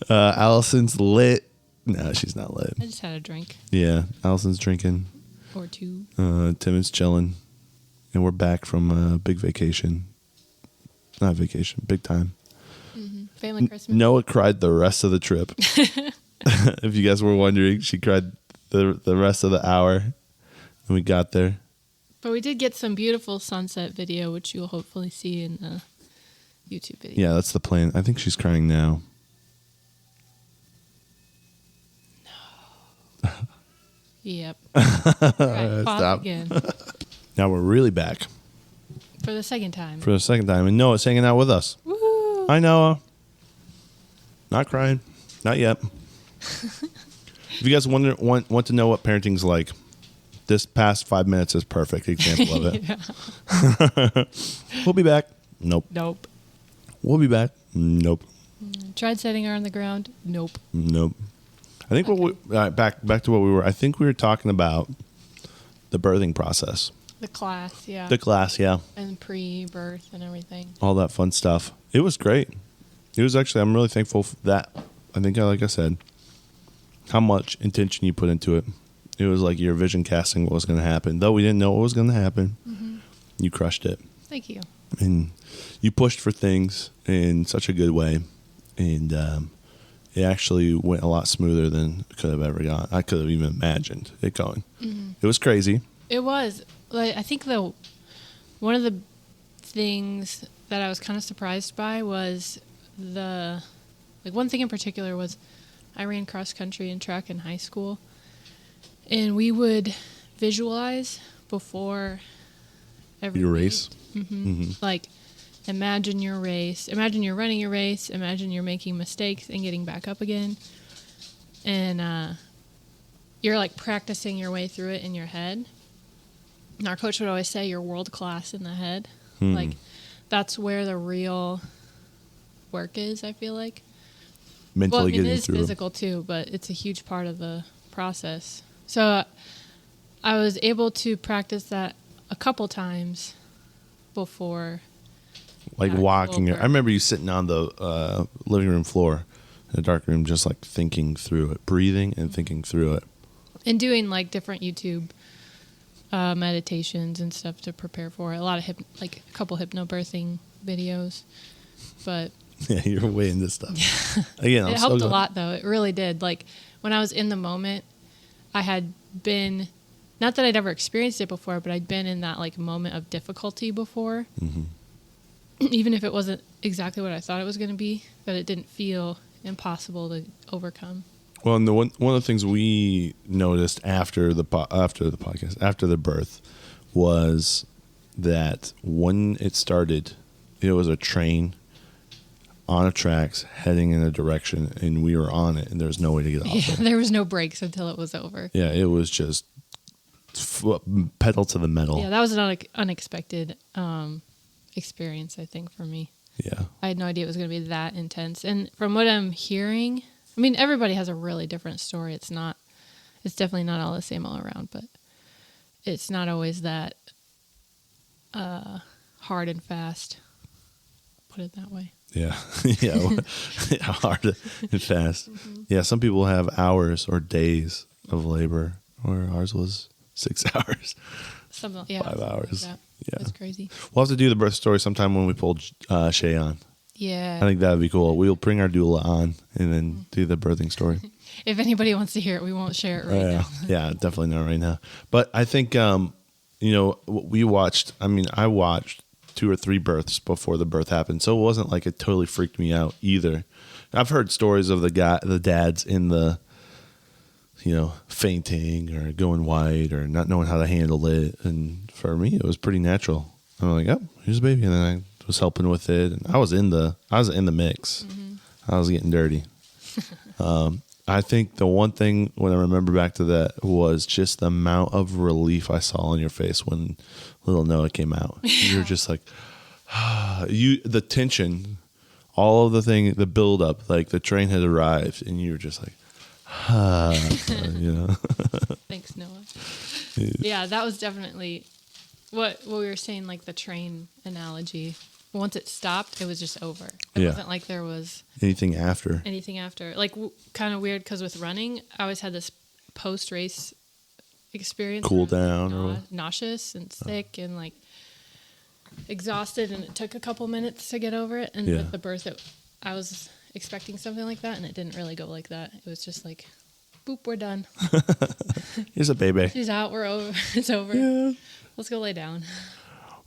Allison's lit. No, she's not lit. I just had a drink. Yeah, Allison's drinking. Or two. Tim is chilling. And we're back from a big vacation. Not vacation, big time. Mm-hmm. Family Christmas. Noah cried the rest of the trip. If you guys were wondering, she cried the rest of the hour. And we got there. But we did get some beautiful sunset video, which you'll hopefully see in the YouTube video. Yeah, that's the plan. I think she's crying now. No. Yep. Right, pause again. Now we're really back. For the second time. And Noah's hanging out with us. Woo-hoo. Hi, Noah. Not crying. Not yet. If you guys want to know what parenting's like, this past 5 minutes is a perfect example of it. We'll be back. Nope. We'll be back. Nope. Tried setting her on the ground. Nope. I think back to what we were. I think we were talking about the birthing process. The class, yeah. And pre-birth and everything. All that fun stuff. It was great. It was actually, I'm really thankful for that. I think, like I said, how much intention you put into it. It was like your vision casting what was going to happen. Though we didn't know what was going to happen, You crushed it. Thank you. And you pushed for things in such a good way. And it actually went a lot smoother than it could have ever gone. I could have even imagined it going. Mm-hmm. It was crazy. It was. Like, I think one of the things that I was kind of surprised by was one thing in particular was I ran cross country and track in high school, and we would visualize before every your race. Like, imagine your race. Imagine you're running your race. Imagine you're making mistakes and getting back up again, and you're like practicing your way through it in your head. And our coach would always say you're world class in the head. Like, that's where the real work is, I feel like. Mentally it getting is through. physical too, but it's a huge part of the process. So I was able to practice that a couple times before. Like actual walking. I birth. remember you sitting on the living room floor in a dark room, just like thinking through it, breathing and thinking through it. And doing like different YouTube meditations and stuff to prepare for it. A lot of a couple hypnobirthing videos, but Yeah, you're way into stuff. Again, it helped a lot though. It really did. Like when I was in the moment, I had been, not that I'd ever experienced it before, but I'd been in that like moment of difficulty before. Mm-hmm. Even if it wasn't exactly what I thought it was going to be, but it didn't feel impossible to overcome. Well, and one of the things we noticed after the podcast, after the birth, was that when it started, it was a train on a tracks heading in a direction, and we were on it, and there was no way to get off. Yeah, there was no brakes until it was over. Yeah, it was just pedal to the metal. Yeah, that was an unexpected experience, I think, for me. Yeah. I had no idea it was going to be that intense. And from what I'm hearing, I mean, everybody has a really different story. It's definitely not all the same all around, but it's not always that hard and fast. Put it that way. Yeah. Yeah. Hard and fast. Mm-hmm. Yeah. Some people have hours or days of labor, or ours was 6 hours. 5 hours. Like yeah. That's crazy. We'll have to do the birth story sometime when we pull Shay on. Yeah. I think that would be cool. We'll bring our doula on and then do the birthing story. If anybody wants to hear it, we won't share it right now. Yeah, definitely not right now. But I think, we watched, I watched 2 or 3 births before the birth happened. So it wasn't like it totally freaked me out either. I've heard stories of the dads in the, fainting or going white or not knowing how to handle it. And for me, it was pretty natural. I'm like, oh, here's a baby. And then I was helping with it. And I was in the mix. Mm-hmm. I was getting dirty. I think the one thing when I remember back to that was just the amount of relief I saw on your face when little Noah came out. You were just like, the tension, all of the build up, like the train had arrived and you were just like, Thanks, Noah. Yeah, that was definitely what we were saying, like the train analogy. Once it stopped, it was just over. It wasn't like there was anything after. Like kind of weird because with running, I always had this post-race experience. Cool down or nauseous and sick and like exhausted, and it took a couple minutes to get over it. And with the birth, I was expecting something like that, and it didn't really go like that. It was just like, boop, we're done. Here's a baby. She's out. We're over. It's over. Yeah. Let's go lay down.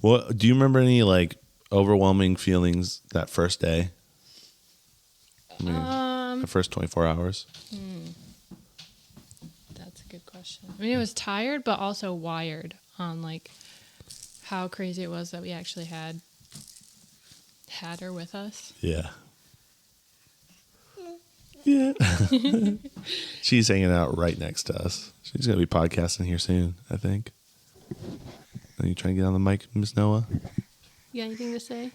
Well, do you remember any like overwhelming feelings that first day? The first 24 hours? That's a good question. I mean, it was tired, but also wired on like how crazy it was that we actually had her with us. Yeah. Yeah. She's hanging out right next to us. She's going to be podcasting here soon, I think. Are you trying to get on the mic, Miss Noah? You got anything to say?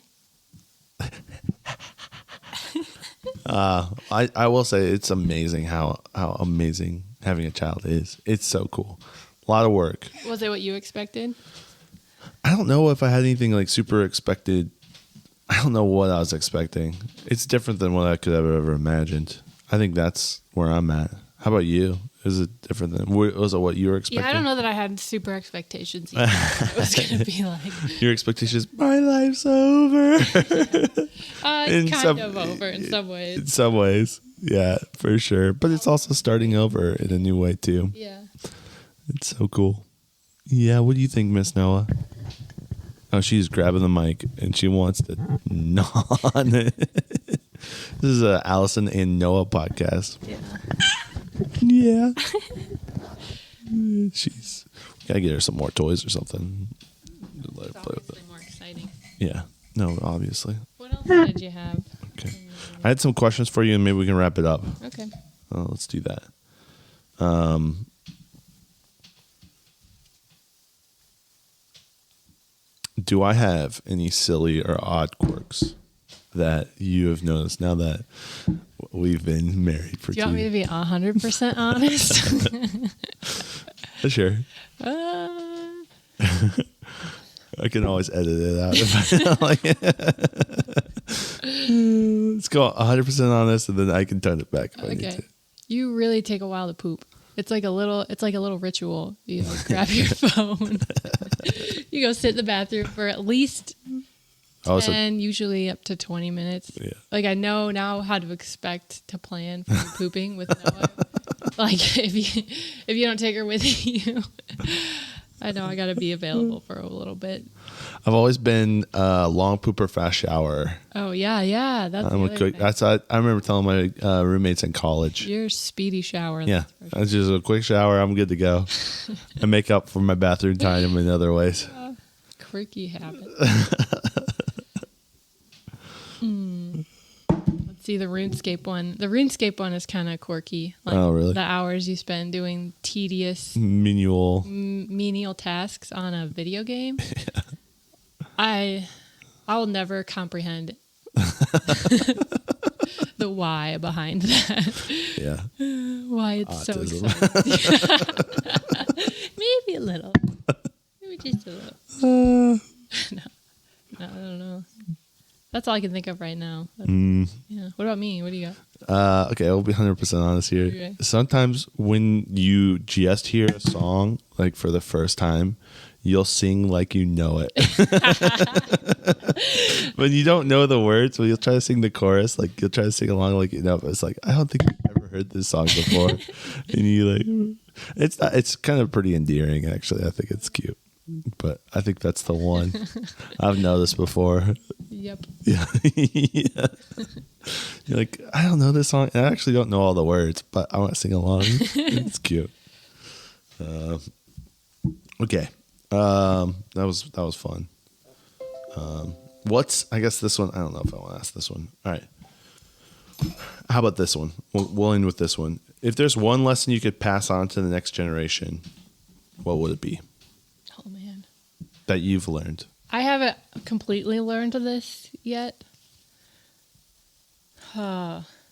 I will say it's amazing how amazing having a child is. It's so cool. A lot of work. Was it what you expected? I don't know if I had anything like super expected. I don't know what I was expecting. It's different than what I could have ever imagined. I think that's where I'm at. How about you? Is it different than, was it what you were expecting? Yeah, I don't know that I had super expectations either. It was going to be like... Your expectations, my life's over. Kind of over in some ways. In some ways, yeah, for sure. But it's also starting over in a new way, too. Yeah. It's so cool. Yeah, what do you think, Miss Noah? Oh, she's grabbing the mic, and she wants to gnaw on it. This is a Allison and Noah podcast. Yeah. Yeah. We gotta get her some more toys or something. Let her play with it. More exciting. Yeah. No, obviously. What else did you have? Okay. I had some questions for you, and maybe we can wrap it up. Okay. Let's do that. Do I have any silly or odd quirks? that you have noticed now that we've been married for 2 years? Do you want me to be 100% honest? Sure. I can always edit it out if I don't like it. Let's go 100% honest, and then I can turn it back if I need to. You really take a while to poop. It's like a little ritual. You like grab your phone. You go sit in the bathroom for at least 10, usually up to 20 minutes. Yeah. Like I know now how to expect to plan for your pooping with Noah. Like if you don't take her with you, I know I got to be available for a little bit. I've always been a long pooper, fast shower. Oh yeah. That's I'm a quick. I remember telling my roommates in college. You're a speedy shower. Yeah, it's just a quick shower. I'm good to go. I make up for my bathroom time in other ways. Quirky habit. Let's see the RuneScape one. The RuneScape one is kind of quirky. Like oh, really? The hours you spend doing tedious menial tasks on a video game. Yeah. I will never comprehend the why behind that. Yeah. Why it's Autism. so exciting. Maybe a little. Maybe just a little. No, I don't know. That's all I can think of right now. Yeah. What about me? What do you got? Okay, I'll be 100% honest here. Okay. Sometimes when you just hear a song, like for the first time, you'll sing like you know it. When you don't know the words, when you'll try to sing the chorus, like you'll try to sing along like you know, but it's like, I don't think you've ever heard this song before. And you like, it's kind of pretty endearing, actually. I think it's cute. But I think that's the one. I've noticed before. Yep. Yeah. Yeah. You're like, I don't know this song. And I actually don't know all the words, but I want to sing along. It's cute. Okay. That was fun. I guess this one, I don't know if I want to ask this one. All right. How about this one? We'll end with this one. If there's one lesson you could pass on to the next generation, what would it be? Oh, man. That you've learned. I haven't completely learned this yet.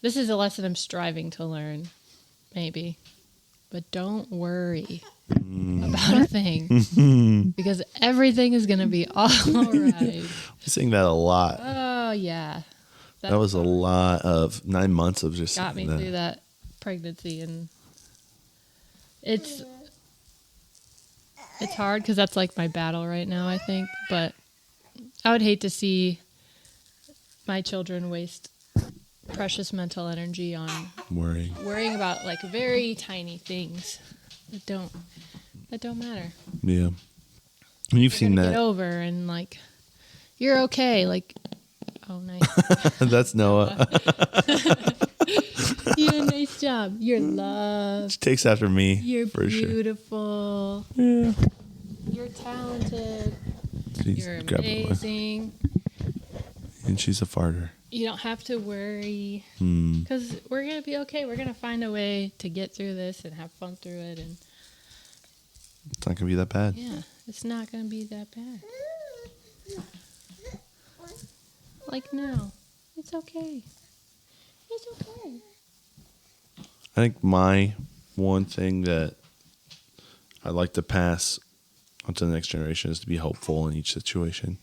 This is a lesson I'm striving to learn, maybe. But don't worry about a thing. Because everything is going to be all right. You sing that a lot. Oh, yeah. That was a lot of 9 months of just got me through that pregnancy. And it's hard because that's like my battle right now, I think. But I would hate to see my children waste precious mental energy on worrying about like very tiny things that don't matter. Yeah. And you've seen that. Get over and like you're okay. Like, oh, nice. That's Noah. You did a nice job. You're loved. She takes after me. You're for beautiful. Sure. Yeah. You're talented. You're amazing. amazing. And she's a farter. You don't have to worry because we're going to be okay. We're going to find a way to get through this and have fun through it. And it's not going to be that bad. Yeah, it's not going to be that bad. Like now. It's okay. It's okay. I think my one thing that I'd like to pass on to the next generation is to be hopeful in each situation.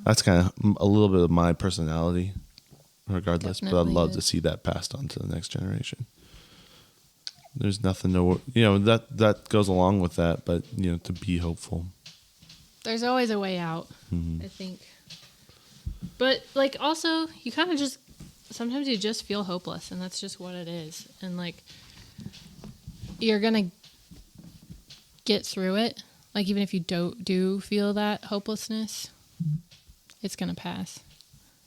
That's kind of a little bit of my personality, regardless. Definitely, but I'd love to see that passed on to the next generation. There's nothing to, that goes along with that, but, to be hopeful. There's always a way out, I think. But, like, also, you kind of just, sometimes you just feel hopeless, and that's just what it is. And, like, you're going to get through it. Like, even if you do feel that hopelessness, it's going to pass.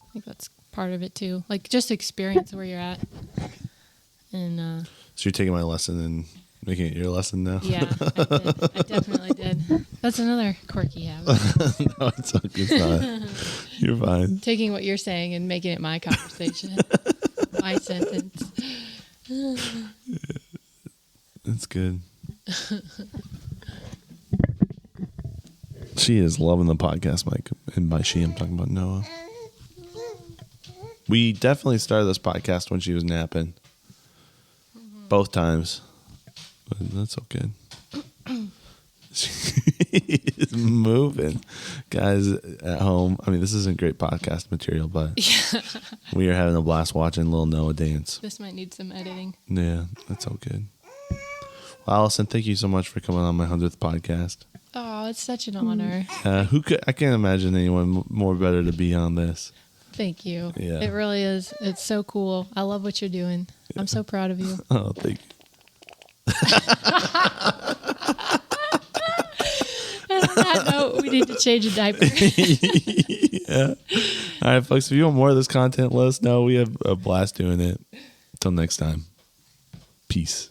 I think that's part of it, too. Like, just experience where you're at. And so you're taking my lesson and making it your lesson now? Yeah, I did. I definitely did. That's another quirky habit. No, it's not. You're fine. Taking what you're saying and making it my conversation. My sentence. That's good. She is loving the podcast, Mike. And by she, I'm talking about Noah. We definitely started this podcast when she was napping. Both times. But that's okay. She's moving. Guys at home. I mean, this isn't great podcast material, but we are having a blast watching Lil Noah dance. This might need some editing. Yeah, that's all good. Well, Allison, thank you so much for coming on my 100th podcast. Oh, it's such an honor. I can't imagine anyone more better to be on this. Thank you. Yeah. It really is. It's so cool. I love what you're doing. Yeah. I'm so proud of you. Oh, thank you. And on that note, we need to change a diaper. Yeah. All right, folks, if you want more of this content, let us know. We have a blast doing it. Until next time. Peace.